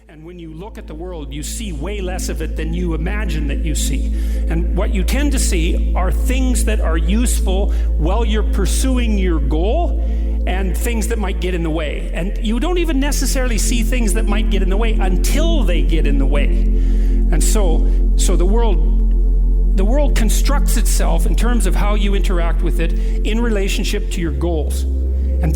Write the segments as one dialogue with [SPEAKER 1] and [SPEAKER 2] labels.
[SPEAKER 1] And when you look at the world, you see way less of it than you imagine that you see. And what you tend to see are things that are useful while you're pursuing your goal, and things that might get in the way. And you don't even necessarily see things that might get in the way until they get in the way. And so the world constructs itself in terms of how you interact with it in relationship to your goals. And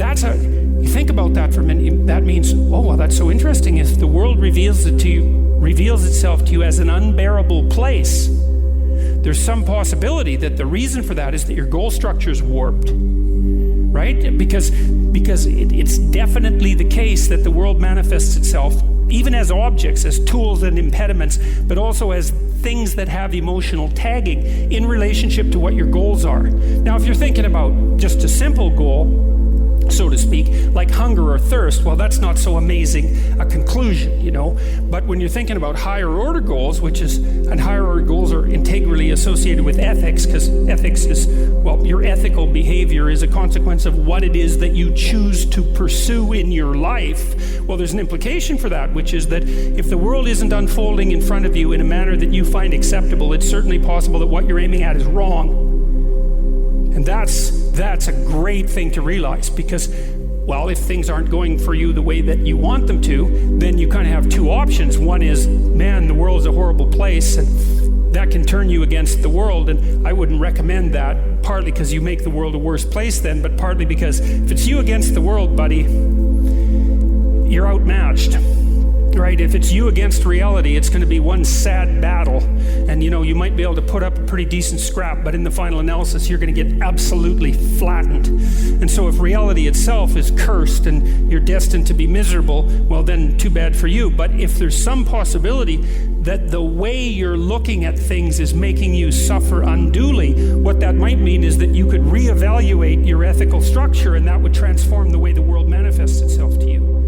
[SPEAKER 1] you think about that for a minute, that means, oh, well, that's so interesting. If the world reveals itself to you as an unbearable place, there's some possibility that the reason for that is that your goal structure is warped, right? Because it's definitely the case that the world manifests itself even as objects, as tools and impediments, but also as things that have emotional tagging in relationship to what your goals are. Now, if you're thinking about just a simple goal, so to speak, like hunger or thirst, well, that's not so amazing a conclusion, you know. But when you're thinking about higher order goals, and higher order goals are integrally associated with ethics, because ethics is, well, your ethical behavior is a consequence of what it is that you choose to pursue in your life. Well, there's an implication for that, which is that if the world isn't unfolding in front of you in a manner that you find acceptable, it's certainly possible that what you're aiming at is wrong. And that's a great thing to realize, because, well, if things aren't going for you the way that you want them to, then you kind of have two options. One is, man, the world's a horrible place, and that can turn you against the world, and I wouldn't recommend that, partly because you make the world a worse place then, but partly because if it's you against the world, buddy, you're outmatched. Right? If it's you against reality, it's going to be one sad battle. And you know, you might be able to put up a pretty decent scrap, but in the final analysis, you're going to get absolutely flattened. And so if reality itself is cursed and you're destined to be miserable, well, then too bad for you. But if there's some possibility that the way you're looking at things is making you suffer unduly, what that might mean is that you could reevaluate your ethical structure, and that would transform the way the world manifests itself to you.